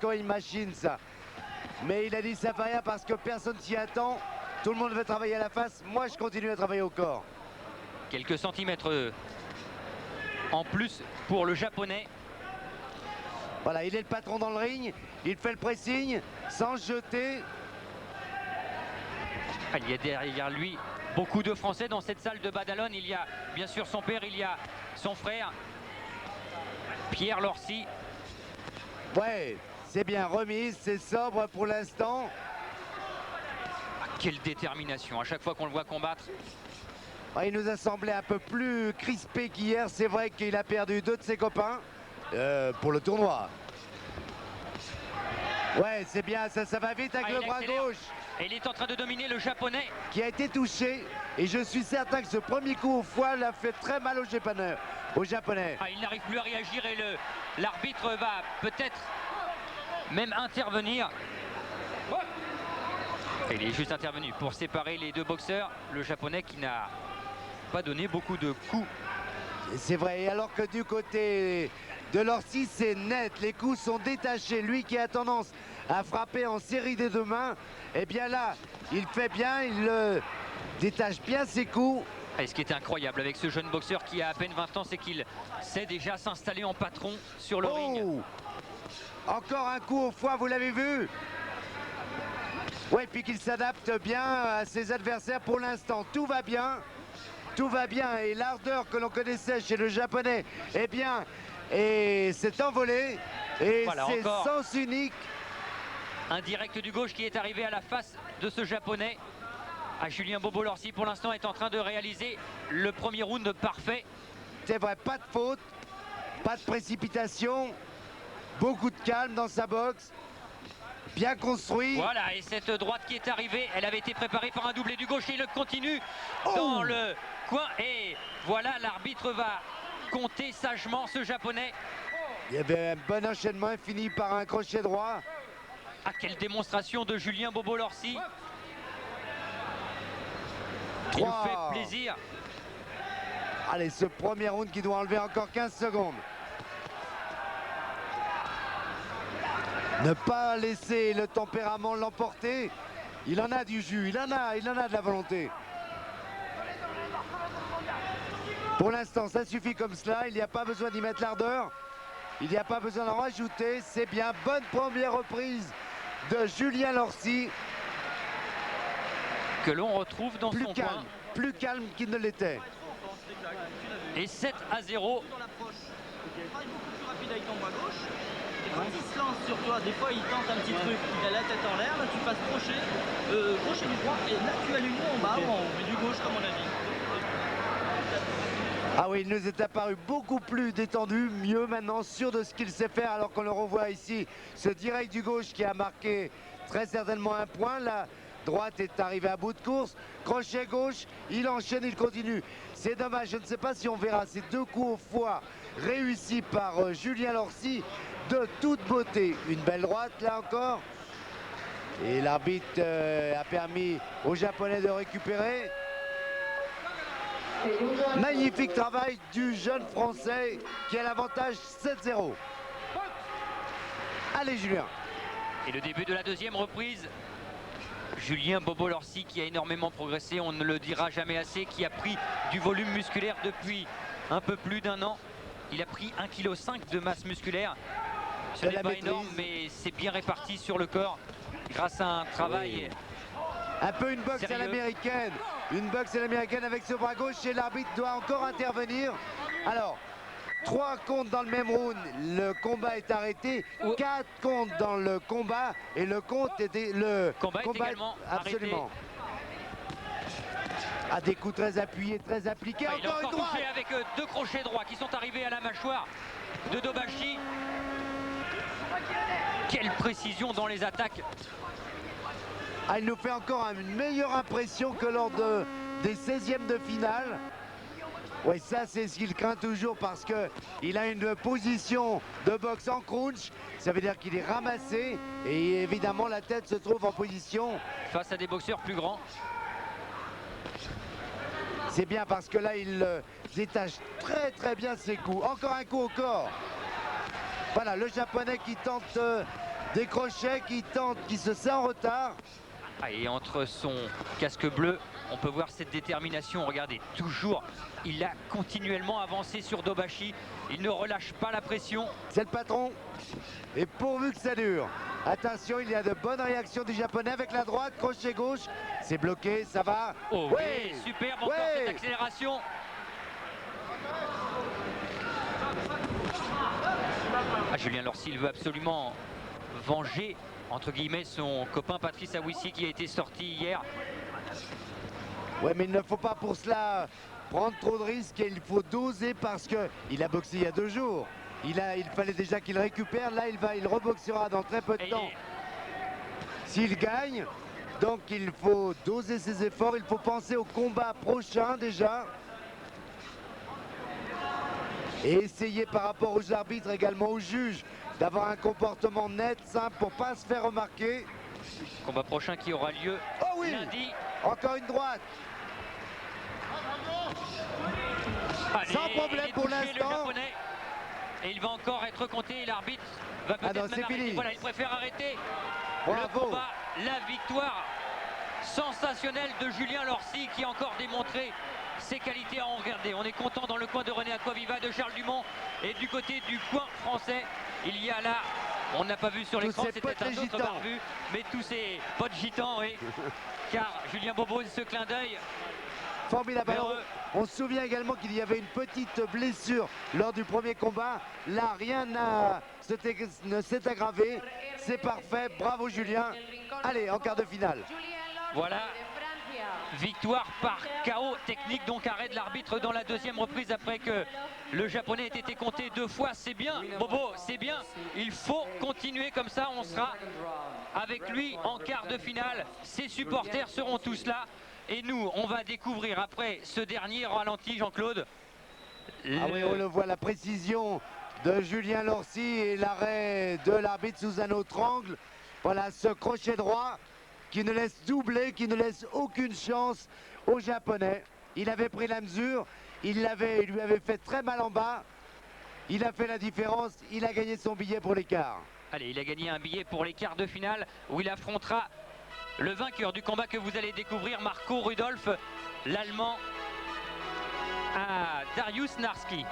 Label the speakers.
Speaker 1: Quand il machine ça. Mais il a dit ça fait rien parce que personne s'y attend. Tout le monde veut travailler à la face. Moi, je continue à travailler au corps.
Speaker 2: Quelques centimètres en plus pour le japonais.
Speaker 1: Voilà, il est le patron dans le ring. Il fait le pressing sans se jeter.
Speaker 2: Il y a derrière lui beaucoup de Français dans cette salle de Badalone. Il y a bien sûr son père, il y a son frère, Pierre Lorcy.
Speaker 1: Ouais, c'est bien remise, c'est sobre pour l'instant.
Speaker 2: Quelle détermination, à chaque fois qu'on le voit combattre.
Speaker 1: Il nous a semblé un peu plus crispé qu'hier. C'est vrai qu'il a perdu 2 de ses copains pour le tournoi. Ouais, c'est bien, ça va vite avec le bras gauche.
Speaker 2: Et il est en train de dominer le japonais.
Speaker 1: Qui a été touché. Et je suis certain que ce premier coup au foie l'a fait très mal au japonais.
Speaker 2: Il n'arrive plus à réagir et l'arbitre va peut-être même intervenir. Il est juste intervenu pour séparer les deux boxeurs. Le japonais qui n'a pas donné beaucoup de coups.
Speaker 1: C'est vrai, et alors que du côté de Lorcy, c'est net. Les coups sont détachés. Lui qui a tendance à frapper en série des 2 mains, et bien là, il fait bien, il détache bien ses coups.
Speaker 2: Et ce qui est incroyable avec ce jeune boxeur qui a à peine 20 ans, c'est qu'il sait déjà s'installer en patron sur le ring.
Speaker 1: Encore un coup au foie, vous l'avez vu? Oui, puis qu'il s'adapte bien à ses adversaires pour l'instant. Tout va bien. Tout va bien. Et l'ardeur que l'on connaissait chez le japonais, eh bien, s'est envolée. Et
Speaker 2: voilà,
Speaker 1: c'est sens unique.
Speaker 2: Un direct du gauche qui est arrivé à la face de ce japonais. Julien Bobo Lorcy pour l'instant est en train de réaliser le premier round parfait.
Speaker 1: C'est vrai, pas de faute, pas de précipitation, beaucoup de calme dans sa boxe. Bien construit.
Speaker 2: Voilà, et cette droite qui est arrivée, elle avait été préparée par un doublé du gauche et il continue dans le coin. Et voilà, l'arbitre va compter sagement ce japonais.
Speaker 1: Il y avait un bon enchaînement fini par un crochet droit.
Speaker 2: Quelle démonstration de Julien Bobo Lorcy. Il nous fait plaisir.
Speaker 1: Allez, ce premier round qui doit enlever encore 15 secondes. Ne pas laisser le tempérament l'emporter. Il en a du jus, il en a de la volonté. Pour l'instant, ça suffit comme cela. Il n'y a pas besoin d'y mettre l'ardeur. Il n'y a pas besoin d'en rajouter. C'est bien. Bonne première reprise de Julien Lorcy.
Speaker 2: Que l'on retrouve dans son coin.
Speaker 1: Plus calme qu'il ne l'était.
Speaker 2: Et 7-0.
Speaker 3: Quand il se lance sur toi, des fois il tente un petit truc, il a la tête en l'air, là tu passes crochet du droit et là tu as l'union en bas ou en haut, mais du gauche comme on a dit.
Speaker 1: Ah oui, il nous est apparu beaucoup plus détendu, mieux maintenant, sûr de ce qu'il sait faire, alors qu'on le revoit ici, ce direct du gauche qui a marqué très certainement un point. La droite est arrivée à bout de course, crochet gauche, il enchaîne, il continue. C'est dommage, je ne sais pas si on verra ces 2 coups au foie réussis par Julien Lorcy de toute beauté. Une belle droite là encore. Et l'arbitre a permis aux Japonais de récupérer. Magnifique travail du jeune Français qui a l'avantage 7-0. Allez Julien.
Speaker 2: Et le début de la deuxième reprise. Julien Bobo Lorcy qui a énormément progressé, on ne le dira jamais assez, qui a pris du volume musculaire depuis un peu plus d'1 an. Il a pris 1,5 kg de masse musculaire. Ce n'est pas énorme, mais c'est bien réparti sur le corps grâce à un travail.
Speaker 1: Un peu une boxe à l'américaine. Une boxe à l'américaine avec ce bras gauche et l'arbitre doit encore intervenir. Alors, 3 comptes dans le même round, le combat est arrêté. 4 comptes dans le combat et le compte était le
Speaker 2: combat est également
Speaker 1: absolument.
Speaker 2: Arrêté.
Speaker 1: Des coups très appuyés, très appliqués.
Speaker 2: Il a encore touché avec 2 crochets droits qui sont arrivés à la mâchoire de Dobashi. Quelle précision dans les attaques.
Speaker 1: Il nous fait encore une meilleure impression que lors des 16e de finale. Oui, ça c'est ce qu'il craint toujours parce qu'il a une position de boxe en crunch. Ça veut dire qu'il est ramassé et évidemment la tête se trouve en position.
Speaker 2: Face à des boxeurs plus grands.
Speaker 1: C'est bien parce que là il détache très bien ses coups. Encore un coup au corps. Voilà, le japonais qui tente Des crochets qui tentent, qui se sent en retard.
Speaker 2: Ah, et entre son casque bleu, on peut voir cette détermination. Regardez, toujours, il a continuellement avancé sur Dobashi. Il ne relâche pas la pression.
Speaker 1: C'est le patron. Et pourvu que ça dure. Attention, il y a de bonnes réactions du japonais avec la droite, crochet gauche. C'est bloqué, ça va.
Speaker 2: Oh
Speaker 1: Oui,
Speaker 2: oui, superbe encore
Speaker 1: oui.
Speaker 2: cette accélération. Ah, Julien Lorcy, il veut absolument venger, entre guillemets, son copain Patrice Aouissi qui a été sorti hier.
Speaker 1: Ouais, mais il ne faut pas pour cela prendre trop de risques et il faut doser parce qu'il a boxé il y a 2 jours. Il fallait déjà qu'il récupère. Là, il reboxera dans très peu de temps. S'il gagne, donc il faut doser ses efforts. Il faut penser au combat prochain déjà. Et essayer par rapport aux arbitres, également aux juges, d'avoir un comportement net, simple, pour ne pas se faire remarquer.
Speaker 2: Combat prochain qui aura lieu lundi.
Speaker 1: Encore une droite.
Speaker 2: Allez,
Speaker 1: Sans problème pour l'instant.
Speaker 2: Et il va encore être compté et l'arbitre va peut-être même arrêter.
Speaker 1: Fini.
Speaker 2: Voilà, il préfère arrêter
Speaker 1: Bravo.
Speaker 2: le combat, la victoire sensationnelle de Julien Lorcy qui a encore démontré ses qualités à en regarder. On est content dans le coin de René Aquaviva, de Charles Dumont, et du côté du coin français, il y a là, on n'a pas vu sur l'écran, c'était un autre barbu, mais tous ces potes gitans, oui, car Julien Bobo, ce clin d'œil.
Speaker 1: Formidable. On se souvient également qu'il y avait une petite blessure lors du premier combat. Là, rien ne s'est aggravé. C'est parfait. Bravo Julien. Allez, en quart de finale.
Speaker 2: Voilà. Victoire par KO technique, donc arrêt de l'arbitre dans la deuxième reprise après que le japonais ait été compté 2 fois. C'est bien, Bobo, c'est bien. Il faut continuer comme ça. On sera avec lui en quart de finale. Ses supporters seront tous là. Et nous, on va découvrir après ce dernier ralenti, Jean-Claude.
Speaker 1: Ah oui, on le voit, la précision de Julien Lorcy et l'arrêt de l'arbitre sous un autre angle. Voilà ce crochet droit qui ne laisse doubler, qui ne laisse aucune chance au japonais. Il avait pris la mesure, il lui avait fait très mal en bas. Il a fait la différence, il a gagné son billet pour l'écart.
Speaker 2: Allez, il a gagné un billet pour les quarts de finale où il affrontera le vainqueur du combat que vous allez découvrir, Marco Rudolph, l'Allemand, à Dariusz Narski.